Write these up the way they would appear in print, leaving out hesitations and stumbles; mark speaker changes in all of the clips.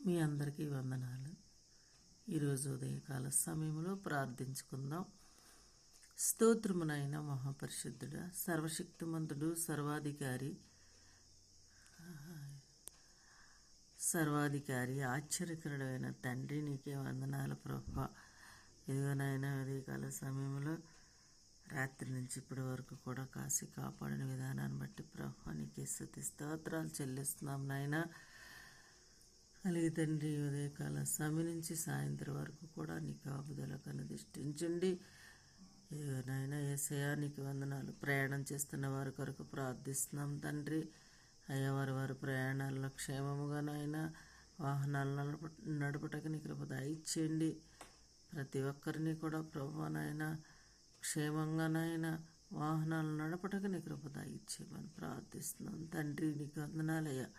Speaker 1: మీ అందరికీ వందనాలు. ఈరోజు ఉదయకాల సమయంలో ప్రార్థించుకుందాం. స్తోత్రమునైన మహాపరిశుద్ధుడా, సర్వశక్తిమంతుడు, సర్వాధికారి, ఆశ్చర్యకరుడైన తండ్రి, నీకే వందనాలు ప్రభా. ఇదిగోనైనా ఉదయకాల సమయంలో రాత్రి నుంచి ఇప్పటి వరకు కూడా కాసి కాపాడిన విధానాన్ని బట్టి ప్రభా నీకే స్తుతి స్తోత్రాలు చెల్లిస్తున్నాం నాయనా. అలాగే తండ్రి, ఉదయకాల సమయం నుంచి సాయంత్రం వరకు కూడా నీ కాపుదల కనుదిష్టించండి. నాయన యేసయ్యా నీకు వందనాలు. ప్రయాణం చేస్తున్న వారి కొరకు ప్రార్థిస్తున్నాం తండ్రి. అయ్యా వారి ప్రయాణాల్లో క్షేమముగా నాయన వాహనాలు నడుపుటకు నీ కృప దయచేయండి. ప్రతి ఒక్కరిని కూడా ప్రభువా నాయన క్షేమంగా నాయన వాహనాలు నడపటకు నీ కృప దయచేయమని ప్రార్థిస్తున్నాం తండ్రి. నీకు వందనాలయ్యా.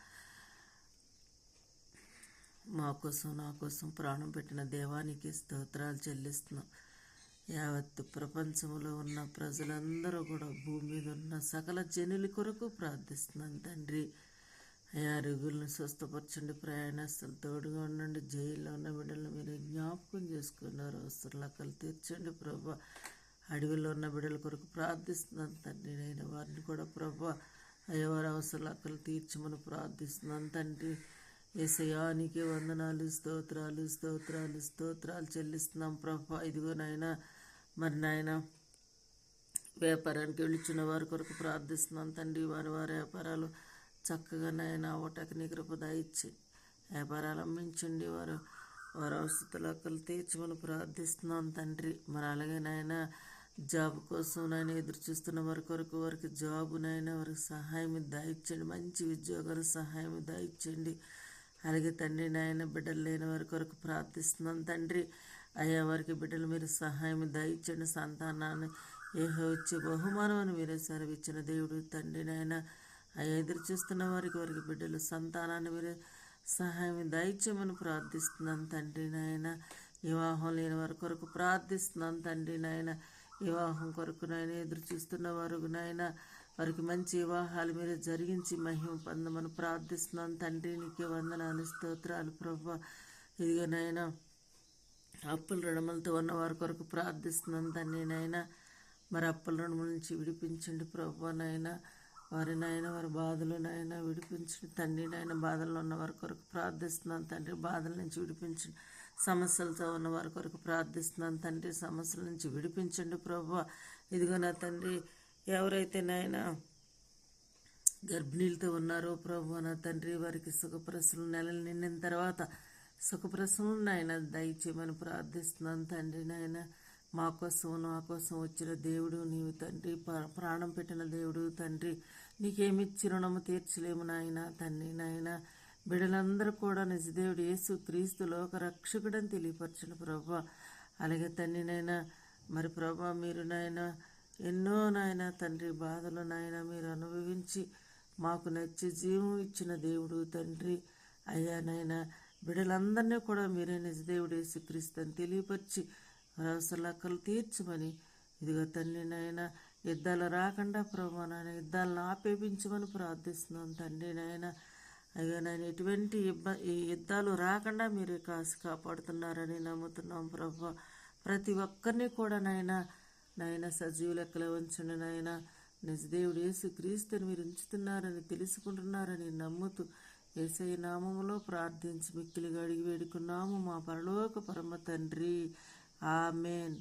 Speaker 1: మా కోసం నా కోసం ప్రాణం పెట్టిన దేవానికి స్తోత్రాలు చెల్లిస్తున్నాం. యావత్తు ప్రపంచంలో ఉన్న ప్రజలందరూ కూడా భూమి మీద ఉన్న సకల జనుల కొరకు ప్రార్థిస్తున్నాను తండ్రి. అయ్యా రుగులను స్వస్థపరచండి, ప్రయాణస్తులు తోడుగా ఉండండి. జైల్లో ఉన్న బిడ్డలను మీరు జ్ఞాపకం చేసుకున్నారు, అవసరాలు తీర్చండి ప్రభా. అడవిలో ఉన్న బిడ్డల కొరకు ప్రార్థిస్తున్నాను తండ్రి. నేను వారిని కూడా ప్రభా అయ్యా వారి అవసరాలు తీర్చమని ప్రార్థిస్తున్నాను తండ్రి. యేసయ్యా నీకే వందనాలు, స్తోత్రాలు చెల్లిస్తున్నాం ప్రభా. ఇదిగో నాయన మరి నాయన వ్యాపారానికి వెళుచున్న వారి కొరకు ప్రార్థిస్తున్నాం తండ్రి. వారి వ్యాపారాలు చక్కగా నాయన ఓటకి నీ కృప దయచి వ్యాపారాలు అమ్మించండి. వారి అవసరాలు తీర్చమని ప్రార్థిస్తున్నాం తండ్రి. మరి అలాగే నాయన జాబ్ కోసం నాయన ఎదురు చూస్తున్న వారి కొరకు వారికి జాబు నాయన వారికి సహాయం దయచండి. మంచి ఉద్యోగాలు సహాయం దయచండి. అలాగే తండ్రి నాయన బిడ్డలు లేని వారి కొరకు ప్రార్థిస్తున్నాం తండ్రి. అయ్యా వారికి బిడ్డలు మీరు సహాయం దయచండి. సంతానాన్ని వచ్చే బహుమానం అని మీరే సెలవిచ్చిన దేవుడు తండ్రి నాయన. అయ్యా ఎదురు చూస్తున్న వారికి బిడ్డలు సంతానాన్ని మీరే సహాయం దయచేయమని ప్రార్థిస్తున్నాం తండ్రి నాయన. వివాహం లేని వారి కొరకు ప్రార్థిస్తున్నాం తండ్రి నాయన. వివాహం కొరకు నాయన ఎదురు చూస్తున్న వారు నాయన వారికి మంచి వివాహాలు మీరు జరిగించి మహిమ పొందమని ప్రార్థిస్తున్నాను తండ్రి. నీకే వందనాలు, స్తోత్రాలు ప్రభా. ఇదిగో నాయన అప్పుల రుణములతో ఉన్న వారి కొరకు ప్రార్థిస్తున్నాను తండ్రి నాయన. మరి అప్పుల రుణముల నుంచి విడిపించండి ప్రభా నాయన. వారి నాయన వారి బాధలు నాయన విడిపించండి తండ్రి నాయన. బాధల్లో ఉన్న వారి కొరకు ప్రార్థిస్తున్నాను తండ్రి. బాధల నుంచి విడిపించండి. సమస్యలతో ఉన్న వారి కొరకు ప్రార్థిస్తున్నాను తండ్రి. సమస్యల నుంచి విడిపించండి ప్రభా. ఇదిగో నా తండ్రి, ఎవరైతే నాయన గర్భిణీలతో ఉన్నారో ప్రభు నా తండ్రి వారికి సుఖప్రసవం నెలలు నిండిన తర్వాత సుఖప్రసవం నాయన దయచేయమని ప్రార్థిస్తున్నాను తండ్రి నాయన. మా కోసం నా కోసం వచ్చిన దేవుడు నీవు తండ్రి. ప్రాణం పెట్టిన దేవుడు తండ్రి. నీకేమిచ్చి రుణము తీర్చలేము నాయన తండ్రి నాయన. బిడ్డలందరూ కూడా నిజదేవుడు యేసు క్రీస్తు లోక రక్షకుడని తెలియపరచండి ప్రభా. అలాగే తండ్రి నాయన మరి ప్రభా మీరు నాయన ఎన్నో నాయన తండ్రి బాధలు నాయన మీరు అనుభవించి మాకు నచ్చి జీవం ఇచ్చిన దేవుడు తండ్రి. అయ్యా నాయన బిడ్డలందరినీ కూడా మీరే నిజదేవుడు యేసుక్రీస్తు అని తెలియపరిచి అవసరాలు తీర్చమని ఇదిగో తండ్రి నాయన. యుద్ధాలు రాకుండా ప్రభా నాయన యుద్ధాలను ఆపేపించమని ప్రార్థిస్తున్నాం తండ్రి నాయన. అయ్యా నాయన ఎటువంటి యుద్ధాలు రాకుండా మీరు కాపాడుతున్నారని నమ్ముతున్నాం ప్రభా. ప్రతి ఒక్కరిని కూడా నాయన సజీవ లెక్కలో ఉంచండి నాయన. నిజదేవుడు యేసు క్రీస్తుని మీరు ఉంచుతున్నారని తెలుసుకుంటున్నారని నమ్ముతూ యేసయ్య నామములో ప్రార్థించి మిక్కిలిగా అడిగి వేడుకున్నాము మా పరలోక పరమ తండ్రి. ఆమేన్.